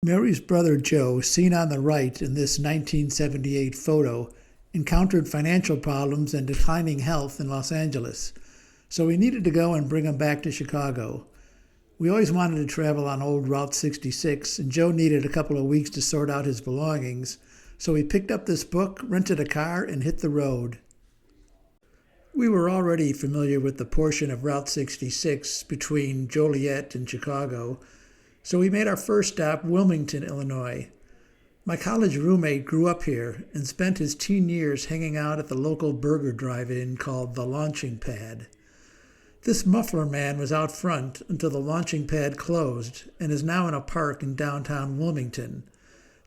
Mary's brother Joe, seen on the right in this 1978 photo, encountered financial problems and declining health in Los Angeles, so we needed to go and bring him back to Chicago. We always wanted to travel on old Route 66, and Joe needed a couple of weeks to sort out his belongings, so we picked up this book, rented a car, and hit the road. We were already familiar with the portion of Route 66 between Joliet and Chicago, so we made our first stop Wilmington, Illinois. My college roommate grew up here and spent his teen years hanging out at the local burger drive-in called The Launching Pad. This muffler man was out front until the launching pad closed and is now in a park in downtown Wilmington.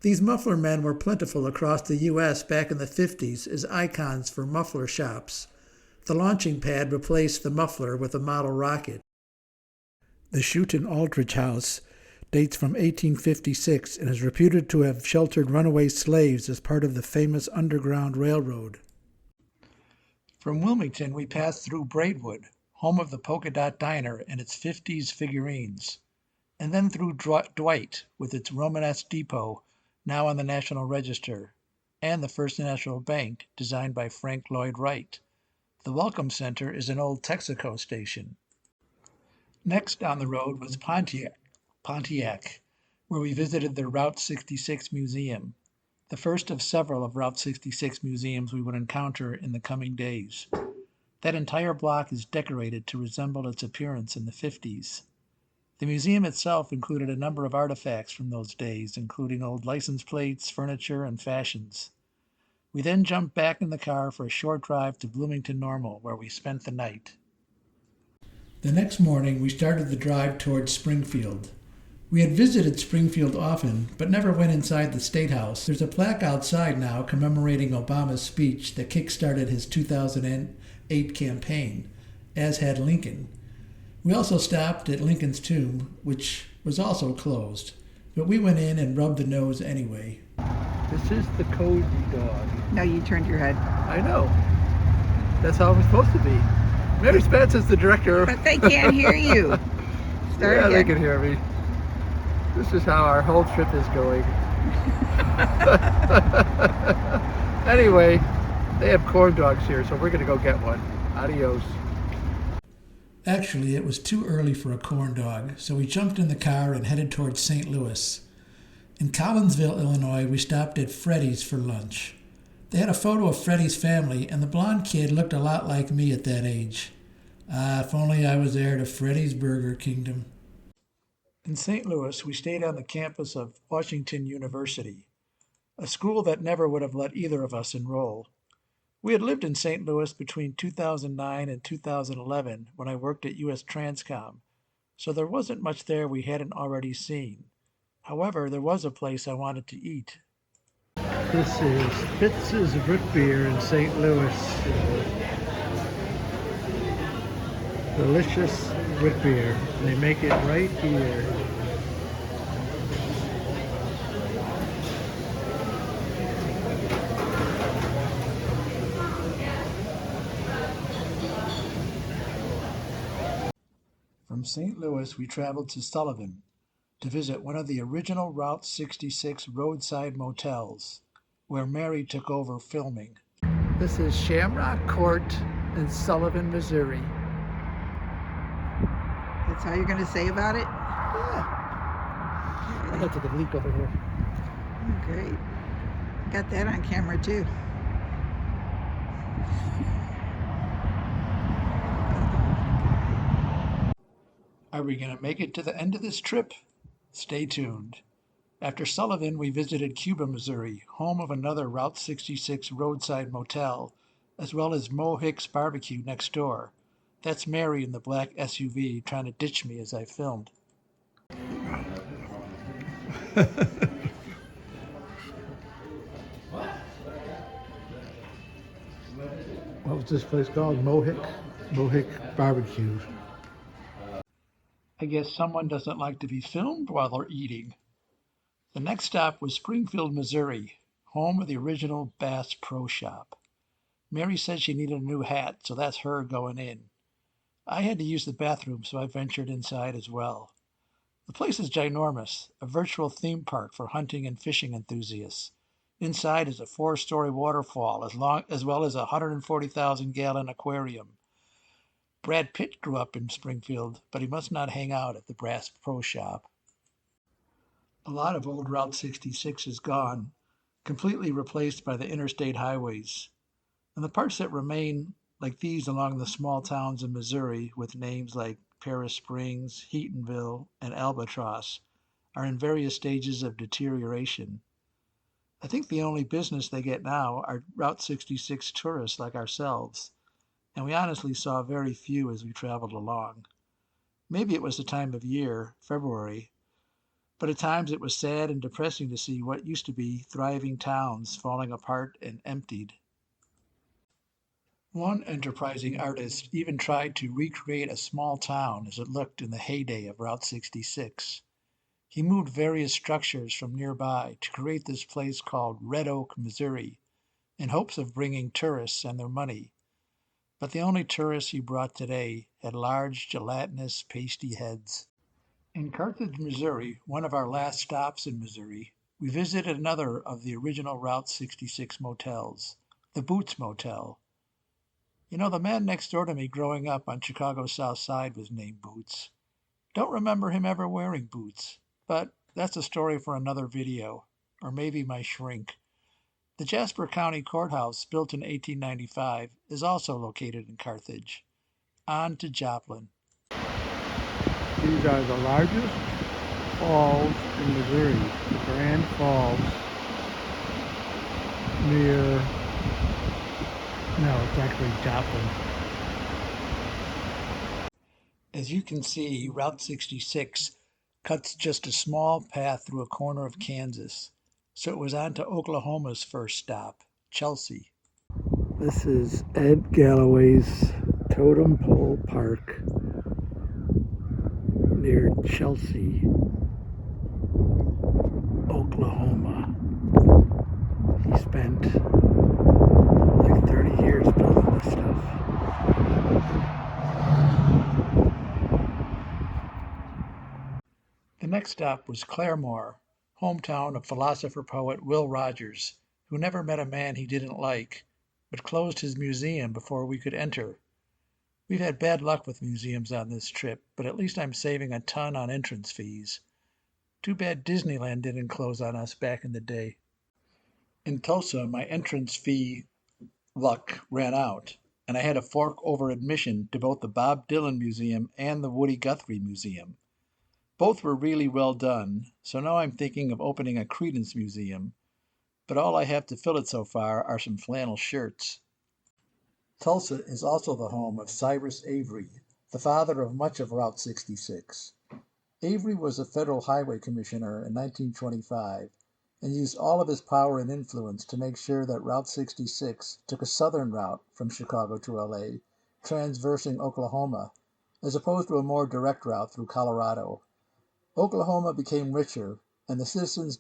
These muffler men were plentiful across the U.S. back in the 50s as icons for muffler shops. The launching pad replaced the muffler with a model rocket. The Schutten Aldrich House dates from 1856 and is reputed to have sheltered runaway slaves as part of the famous Underground Railroad. From Wilmington, we passed through Braidwood, home of the Polka Dot Diner and its 50s figurines, and then through Dwight with its Romanesque depot, now on the National Register, and the First National Bank, designed by Frank Lloyd Wright. The Welcome Center is an old Texaco station. Next on the road was Pontiac, where we visited the Route 66 Museum, the first of several of Route 66 museums we would encounter in the coming days. That entire block is decorated to resemble its appearance in the 50s. The museum itself included a number of artifacts from those days, including old license plates, furniture, and fashions. We then jumped back in the car for a short drive to Bloomington Normal, where we spent the night. The next morning, we started the drive towards Springfield. We had visited Springfield often, but never went inside the State House. There's a plaque outside now commemorating Obama's speech that kick-started his 2008 campaign, as had Lincoln. We also stopped at Lincoln's tomb, which was also closed, but we went in and rubbed the nose anyway. This is the Cody dog. No, you turned your head. I know. That's how it's supposed to be. Mary Spence is the director. But they can't hear you. Start Yeah, again. they can hear me. This is how our whole trip is going. Anyway, they have corn dogs here, so we're going to go get one. Adios. Actually, it was too early for a corn dog, so we jumped in the car and headed towards St. Louis. In Collinsville, Illinois, we stopped at Freddy's for lunch. They had a photo of Freddy's family, and the blonde kid looked a lot like me at that age. If only I was heir to Freddy's Burger Kingdom. In St. Louis, we stayed on the campus of Washington University, a school that never would have let either of us enroll. We had lived in St. Louis between 2009 and 2011 when I worked at U.S. Transcom, so there wasn't much there we hadn't already seen. However, there was a place I wanted to eat. This is Fitz's Root Beer in St. Louis. Delicious root beer. And they make it right here. From St. Louis, we traveled to Sullivan to visit one of the original Route 66 roadside motels, where Mary took over filming. This is Shamrock Court in Sullivan, Missouri. That's how you're going to say about it? Yeah. I got to the leak over here. Oh, great. Got that on camera too. Are we going to make it to the end of this trip? Stay tuned. After Sullivan, we visited Cuba, Missouri, home of another Route 66 roadside motel, as well as Mo Hicks Barbecue next door. That's Mary in the black SUV trying to ditch me as I filmed. What was this place called? Mohick? Mohick Barbecue. I guess someone doesn't like to be filmed while they're eating. The next stop was Springfield, Missouri, home of the original Bass Pro Shop. Mary said she needed a new hat, so that's her going in. I had to use the bathroom, so I ventured inside as well. The place is ginormous, a virtual theme park for hunting and fishing enthusiasts. Inside is a 4-story waterfall as well as a 140,000-gallon aquarium. Brad Pitt grew up in Springfield, but he must not hang out at the Bass Pro Shop. A lot of old Route 66 is gone, completely replaced by the interstate highways. And the parts that remain, like these along the small towns in Missouri with names like Paris Springs, Heatonville, and Albatross, are in various stages of deterioration. I think the only business they get now are Route 66 tourists like ourselves, and we honestly saw very few as we traveled along. Maybe it was the time of year, February, but at times it was sad and depressing to see what used to be thriving towns falling apart and emptied. One enterprising artist even tried to recreate a small town as it looked in the heyday of Route 66. He moved various structures from nearby to create this place called Red Oak, Missouri, in hopes of bringing tourists and their money. But the only tourists he brought today had large, gelatinous, pasty heads. In Carthage, Missouri, one of our last stops in Missouri, we visited another of the original Route 66 motels, the Boots Motel. You know, the man next door to me growing up on Chicago's South Side was named Boots. Don't remember him ever wearing boots, but that's a story for another video, or maybe my shrink. The Jasper County Courthouse, built in 1895, is also located in Carthage. On to Joplin. These are the largest falls in Missouri, the Grand Falls, near, no, it's actually Joplin. As you can see, Route 66 cuts just a small path through a corner of Kansas, so it was on to Oklahoma's first stop, Chelsea. This is Ed Galloway's Totem Pole Park near Chelsea, Oklahoma. He spent like 30 years building this stuff. The next stop was Claremore, hometown of philosopher-poet Will Rogers, who never met a man he didn't like, but closed his museum before we could enter. We've had bad luck with museums on this trip, but at least I'm saving a ton on entrance fees. Too bad Disneyland didn't close on us back in the day. In Tulsa, my entrance fee luck ran out, and I had to fork over admission to both the Bob Dylan Museum and the Woody Guthrie Museum. Both were really well done, so now I'm thinking of opening a Creedence museum, but all I have to fill it so far are some flannel shirts. Tulsa is also the home of Cyrus Avery, the father of much of Route 66. Avery was a federal highway commissioner in 1925 and used all of his power and influence to make sure that Route 66 took a southern route from Chicago to LA, transversing Oklahoma, as opposed to a more direct route through Colorado. Oklahoma became richer, and the citizens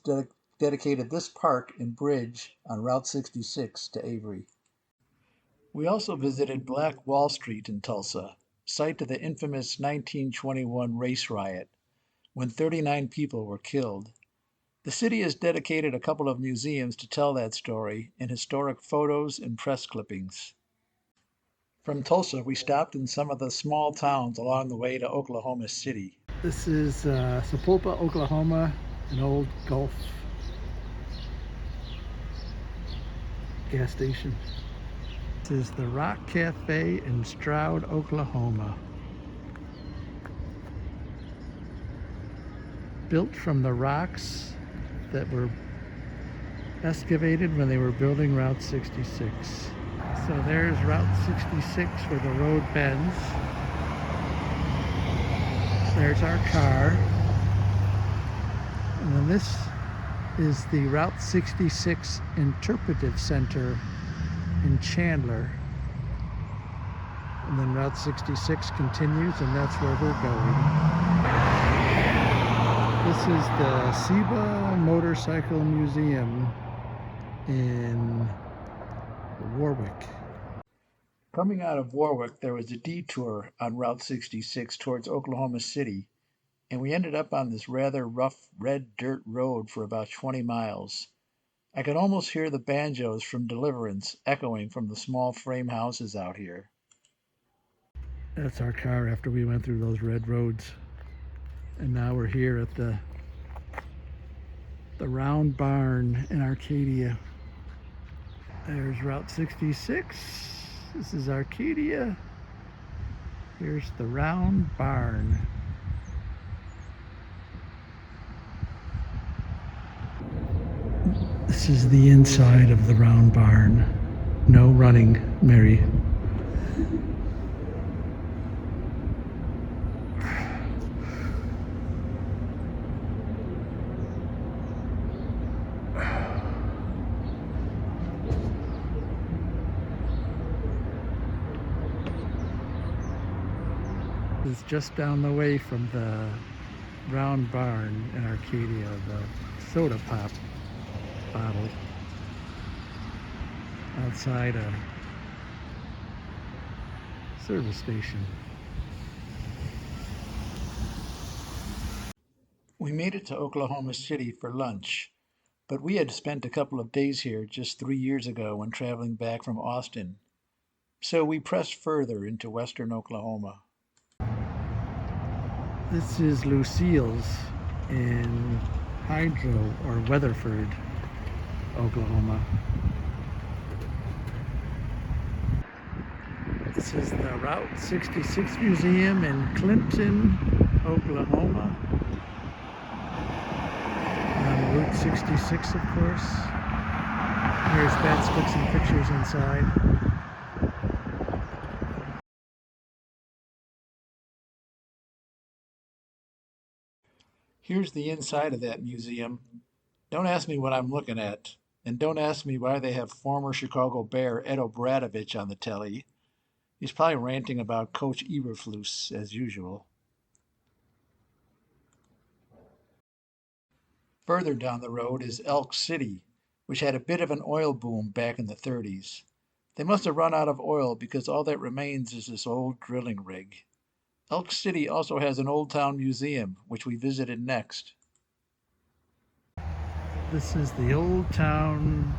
dedicated this park and bridge on Route 66 to Avery. We also visited Black Wall Street in Tulsa, site of the infamous 1921 race riot, when 39 people were killed. The city has dedicated a couple of museums to tell that story in historic photos and press clippings. From Tulsa, we stopped in some of the small towns along the way to Oklahoma City. This is Sapulpa, Oklahoma, an old Gulf gas station. This is the Rock Cafe in Stroud, Oklahoma. Built from the rocks that were excavated when they were building Route 66. So there's Route 66 where the road bends. There's our car. And then this is the Route 66 Interpretive Center in Chandler. And then Route 66 continues, and that's where we're going. This is the Seba Motorcycle Museum in Warwick. Coming out of Warwick, there was a detour on Route 66 towards Oklahoma City, and we ended up on this rather rough red dirt road for about 20 miles. I could almost hear the banjos from Deliverance echoing from the small frame houses out here. That's our car after we went through those red roads. And now we're here at the round barn in Arcadia. There's Route 66. This is Arcadia. Here's the round barn. This is the inside of the round barn. No running, Mary. It's just down the way from the round barn in Arcadia, the soda pop bottle outside a service station. We made it to Oklahoma City for lunch, but we had spent a couple of days here just 3 years ago when traveling back from Austin. So we pressed further into western Oklahoma. This is Lucille's in Hydro or Weatherford, Oklahoma. This is the Route 66 Museum in Clinton, Oklahoma. On Route 66, of course. Here's Beth took some pictures inside. Here's the inside of that museum. Don't ask me what I'm looking at, and don't ask me why they have former Chicago Bear Ed O'Bradovich on the telly. He's probably ranting about Coach Eberflus, as usual. Further down the road is Elk City, which had a bit of an oil boom back in the 30s. They must have run out of oil because all that remains is this old drilling rig. Elk City also has an Old Town Museum, which we visited next. This is the Old Town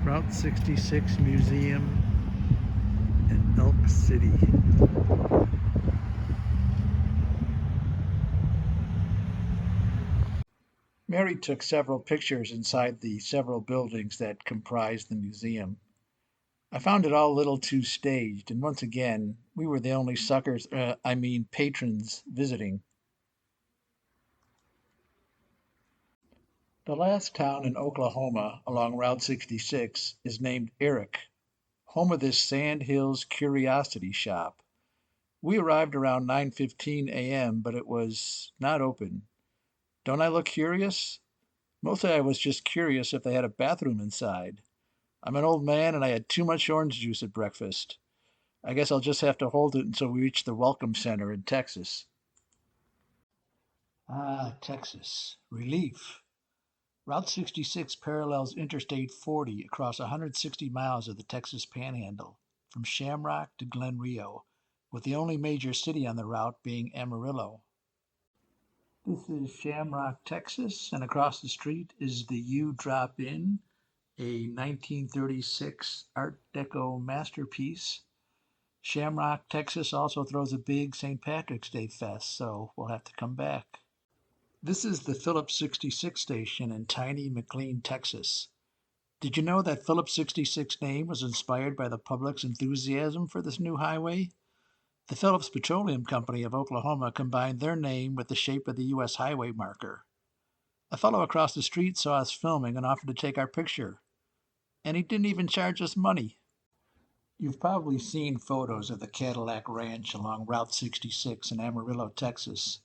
Route 66 Museum in Elk City. Mary took several pictures inside the several buildings that comprise the museum. I found it all a little too staged, and once again, we were the only patrons visiting. The last town in Oklahoma along Route 66 is named Eric, home of this Sand Hills Curiosity Shop. We arrived around 9:15 a.m., but it was not open. Don't I look curious? Mostly I was just curious if they had a bathroom inside. I'm an old man and I had too much orange juice at breakfast. I guess I'll just have to hold it until we reach the Welcome Center in Texas. Ah, Texas. Relief. Route 66 parallels Interstate 40 across 160 miles of the Texas Panhandle, from Shamrock to Glen Rio, with the only major city on the route being Amarillo. This is Shamrock, Texas, and across the street is the U Drop Inn, a 1936 Art Deco masterpiece. Shamrock, Texas also throws a big St. Patrick's Day fest, so we'll have to come back. This is the Phillips 66 station in tiny McLean, Texas. Did you know that Phillips 66 name was inspired by the public's enthusiasm for this new highway? The Phillips Petroleum Company of Oklahoma combined their name with the shape of the U.S. highway marker. A fellow across the street saw us filming and offered to take our picture. And he didn't even charge us money. You've probably seen photos of the Cadillac Ranch along Route 66 in Amarillo, Texas.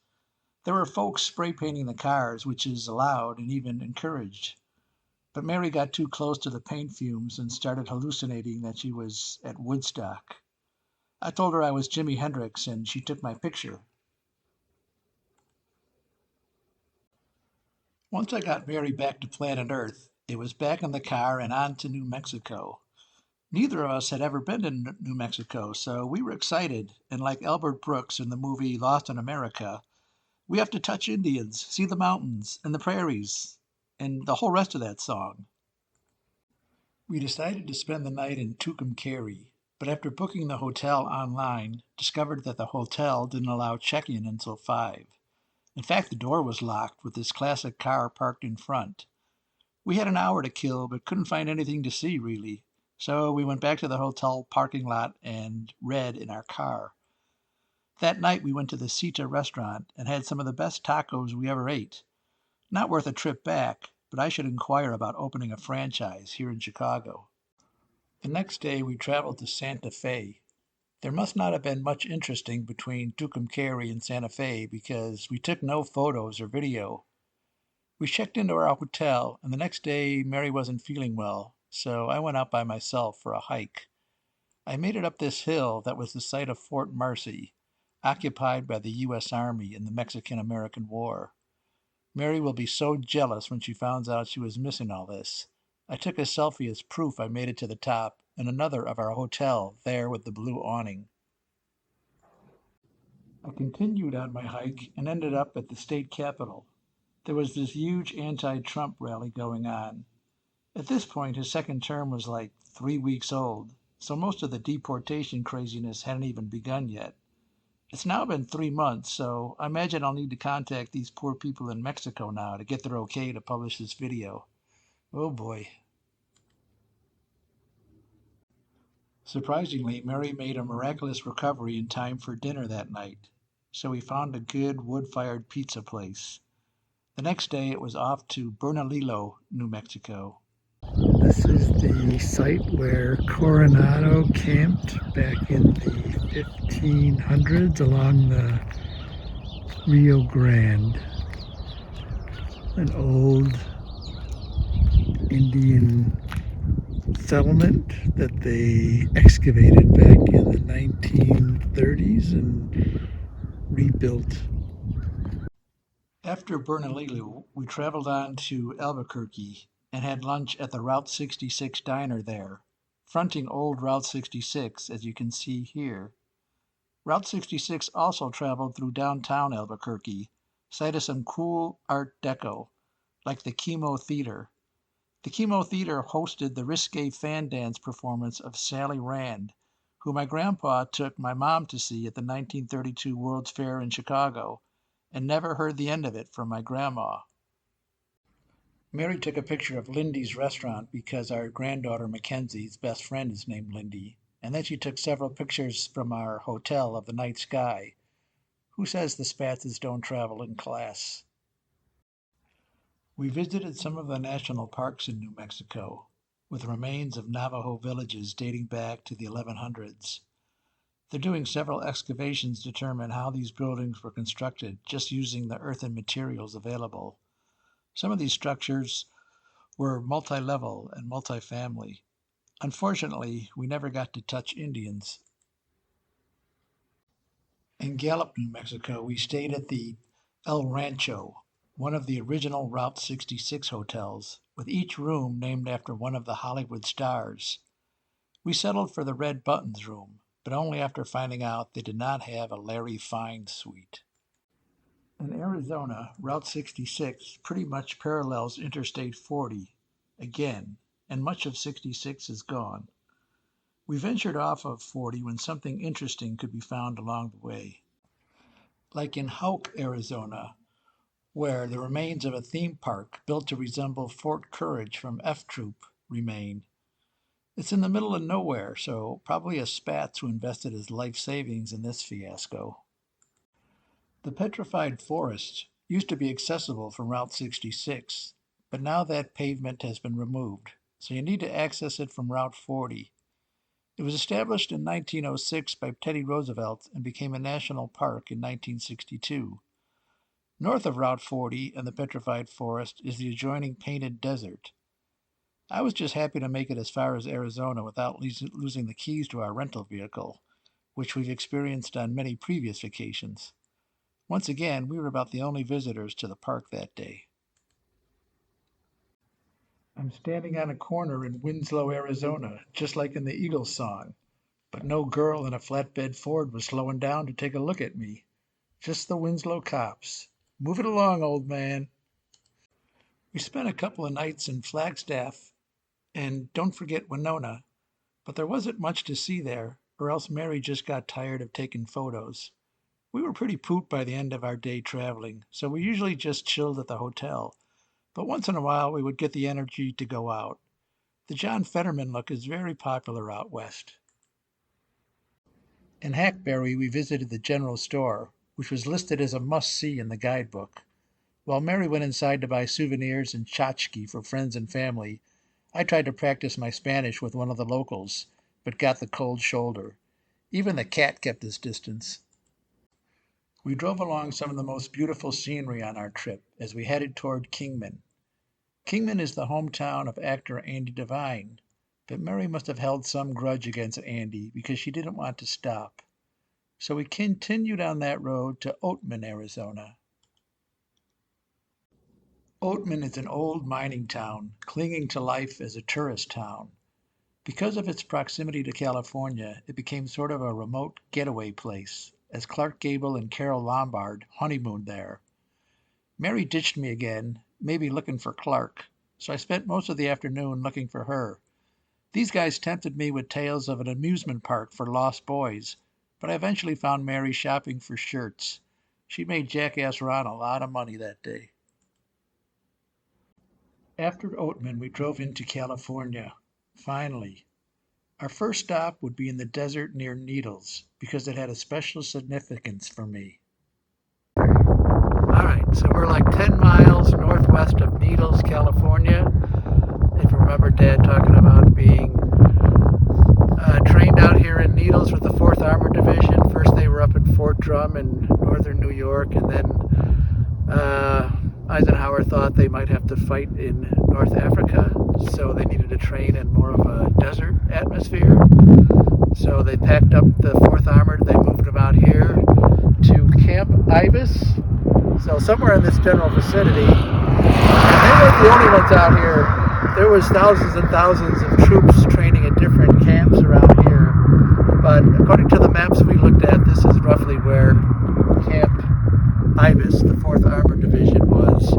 There were folks spray painting the cars, which is allowed and even encouraged. But Mary got too close to the paint fumes and started hallucinating that she was at Woodstock. I told her I was Jimi Hendrix, and she took my picture. Once I got Mary back to planet Earth, it was back in the car and on to New Mexico. Neither of us had ever been to New Mexico, so we were excited, and like Albert Brooks in the movie Lost in America, We have to touch Indians, see the mountains and the prairies, and the whole rest of that song. We decided to spend the night in Tucumcari, but after booking the hotel online, discovered that the hotel didn't allow check-in until 5. In fact, the door was locked with this classic car parked in front. We had an hour to kill, but couldn't find anything to see, really. So we went back to the hotel parking lot and read in our car. That night we went to the Cita restaurant and had some of the best tacos we ever ate. Not worth a trip back, but I should inquire about opening a franchise here in Chicago. The next day we traveled to Santa Fe. There must not have been much interesting between Tucumcari and Santa Fe because we took no photos or video. We checked into our hotel, and the next day Mary wasn't feeling well, so I went out by myself for a hike. I made it up this hill that was the site of Fort Marcy, occupied by the U.S. Army in the Mexican-American War. Mary will be so jealous when she finds out she was missing all this. I took a selfie as proof I made it to the top, and another of our hotel there with the blue awning. I continued on my hike and ended up at the state capitol. There was this huge anti-Trump rally going on. At this point, his second term was like 3 weeks old, so most of the deportation craziness hadn't even begun yet. It's now been 3 months, so I imagine I'll need to contact these poor people in Mexico now to get their okay to publish this video. Oh boy. Surprisingly, Mary made a miraculous recovery in time for dinner that night, so we found a good wood-fired pizza place. The next day it was off to Bernalillo, New Mexico. This is the site where Coronado camped back in the 1500s along the Rio Grande. An old Indian settlement that they excavated back in the 1930s and rebuilt. After Bernalillo, we traveled on to Albuquerque and had lunch at the Route 66 diner there, fronting old Route 66 as you can see here. Route 66 also traveled through downtown Albuquerque, site of some cool Art Deco, like the Chemo Theater. The Chemo Theater hosted the risque fan dance performance of Sally Rand, who my grandpa took my mom to see at the 1932 World's Fair in Chicago, and never heard the end of it from my grandma. Mary took a picture of Lindy's restaurant because our granddaughter Mackenzie's best friend is named Lindy, and then she took several pictures from our hotel of the night sky. Who says the Spatzes don't travel in class? We visited some of the national parks in New Mexico, with remains of Navajo villages dating back to the 1100s. They're doing several excavations to determine how these buildings were constructed just using the earthen materials available. Some of these structures were multi-level and multi-family. Unfortunately, we never got to touch Indians. In Gallup, New Mexico, we stayed at the El Rancho, one of the original Route 66 hotels, with each room named after one of the Hollywood stars. We settled for the Red Buttons room, but only after finding out they did not have a Larry Fine suite. In Arizona, Route 66 pretty much parallels Interstate 40 again, and much of 66 is gone. We ventured off of 40 when something interesting could be found along the way. Like in Houck, Arizona, where the remains of a theme park built to resemble Fort Courage from F Troop remain. It's in the middle of nowhere, so probably a Spatz who invested his life savings in this fiasco. The petrified forest used to be accessible from Route 66, but now that pavement has been removed, so you need to access it from Route 40. It was established in 1906 by Teddy Roosevelt and became a national park in 1962. North of Route 40 and the petrified forest is the adjoining Painted Desert. I was just happy to make it as far as Arizona without losing the keys to our rental vehicle, which we've experienced on many previous vacations. Once again, we were about the only visitors to the park that day. I'm standing on a corner in Winslow, Arizona, just like in the Eagles song, but no girl in a flatbed Ford was slowing down to take a look at me. Just the Winslow cops. Move it along, old man. We spent a couple of nights in Flagstaff, and don't forget Winona, but there wasn't much to see there, or else Mary just got tired of taking photos. We were pretty pooped by the end of our day traveling, so we usually just chilled at the hotel, but once in a while we would get the energy to go out. The John Fetterman look is very popular out west. In Hackberry, we visited the general store, which was listed as a must-see in the guidebook. While Mary went inside to buy souvenirs and tchotchke for friends and family, I tried to practice my Spanish with one of the locals, but got the cold shoulder. Even the cat kept his distance. We drove along some of the most beautiful scenery on our trip as we headed toward Kingman. Kingman is the hometown of actor Andy Devine, but Mary must have held some grudge against Andy because she didn't want to stop. So we continued on that road to Oatman, Arizona. Oatman is an old mining town, clinging to life as a tourist town. Because of its proximity to California, it became sort of a remote getaway place, as Clark Gable and Carole Lombard honeymooned there. Mary ditched me again, maybe looking for Clark, so I spent most of the afternoon looking for her. These guys tempted me with tales of an amusement park for lost boys, but I eventually found Mary shopping for shirts. She made Jackass Ron a lot of money that day. After Oatman, we drove into California. Finally. Our first stop would be in the desert near Needles, because it had a special significance for me. All right, so we're like 10 miles northwest of Needles, California. If you remember Dad talking about being trained out here in Needles with the 4th Armored Division. First they were up in Fort Drum in northern New York, and then Eisenhower thought they might have to fight in North Africa, so they needed to train in more of a desert atmosphere. So they packed up the 4th Armored, they moved them out here to Camp Ibis, so somewhere in this general vicinity. And they weren't the only ones out here. There was thousands and thousands of troops training at different camps around here. But according to the maps we looked at, this is roughly where Camp Ibis, the 4th Armored Division, was.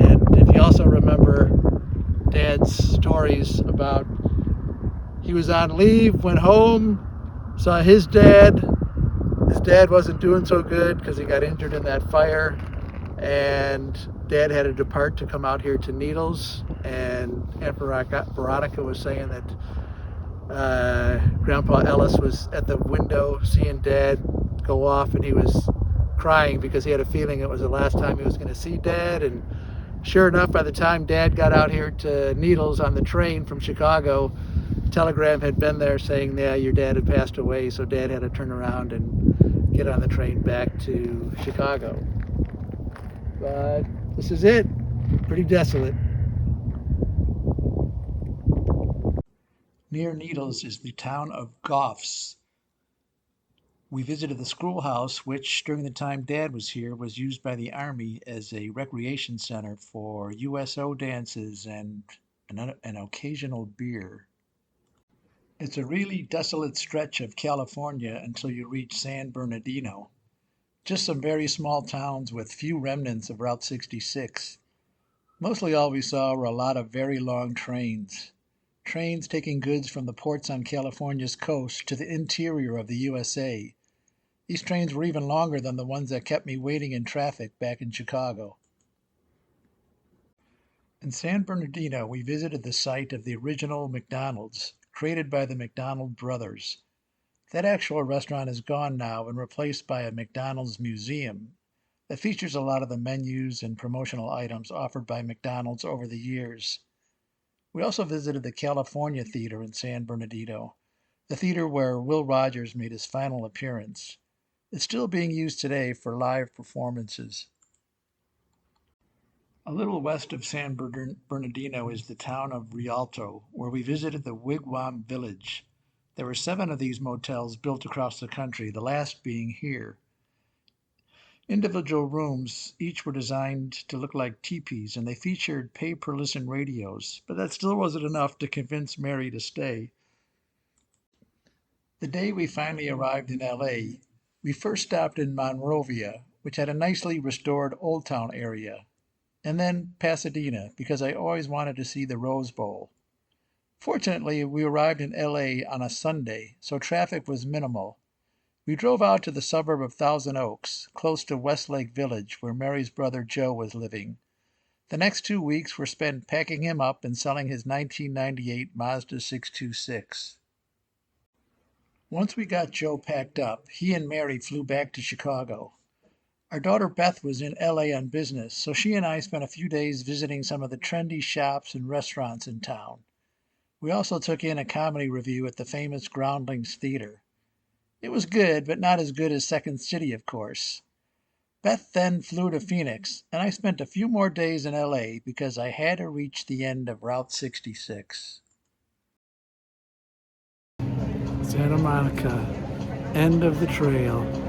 And if you also remember Dad's stories about he was on leave, went home, saw his dad. His dad wasn't doing so good because he got injured in that fire. And Dad had to depart to come out here to Needles, and Aunt Veronica was saying that Grandpa Ellis was at the window seeing Dad go off, and he was crying because he had a feeling it was the last time he was going to see Dad. And sure enough, by the time Dad got out here to Needles on the train from Chicago, a telegram had been there saying, yeah, your dad had passed away, so Dad had to turn around and get on the train back to Chicago. But this is it. Pretty desolate. Near Needles is the town of Goffs. We visited the schoolhouse, which during the time Dad was here was used by the Army as a recreation center for USO dances and an occasional beer. It's a really desolate stretch of California until you reach San Bernardino. Just some very small towns with few remnants of Route 66. Mostly all we saw were a lot of very long trains. Trains taking goods from the ports on California's coast to the interior of the USA. These trains were even longer than the ones that kept me waiting in traffic back in Chicago. In San Bernardino, we visited the site of the original McDonald's, created by the McDonald brothers. That actual restaurant is gone now and replaced by a McDonald's museum that features a lot of the menus and promotional items offered by McDonald's over the years. We also visited the California Theater in San Bernardino, the theater where Will Rogers made his final appearance. It's still being used today for live performances. A little west of San Bernardino is the town of Rialto, where we visited the Wigwam Village. There were 7 of these motels built across the country, the last being here. Individual rooms, each were designed to look like teepees, and they featured pay-per-listen radios, but that still wasn't enough to convince Mary to stay. The day we finally arrived in LA, we first stopped in Monrovia, which had a nicely restored Old Town area, and then Pasadena, because I always wanted to see the Rose Bowl. Fortunately, we arrived in LA on a Sunday, so traffic was minimal. We drove out to the suburb of Thousand Oaks, close to Westlake Village, where Mary's brother Joe was living. The next 2 weeks were spent packing him up and selling his 1998 Mazda 626. Once we got Joe packed up, he and Mary flew back to Chicago. Our daughter Beth was in LA on business, so she and I spent a few days visiting some of the trendy shops and restaurants in town. We also took in a comedy review at the famous Groundlings Theater. It was good, but not as good as Second City, of course. Beth then flew to Phoenix, and I spent a few more days in LA because I had to reach the end of Route 66. Santa Monica, end of the trail.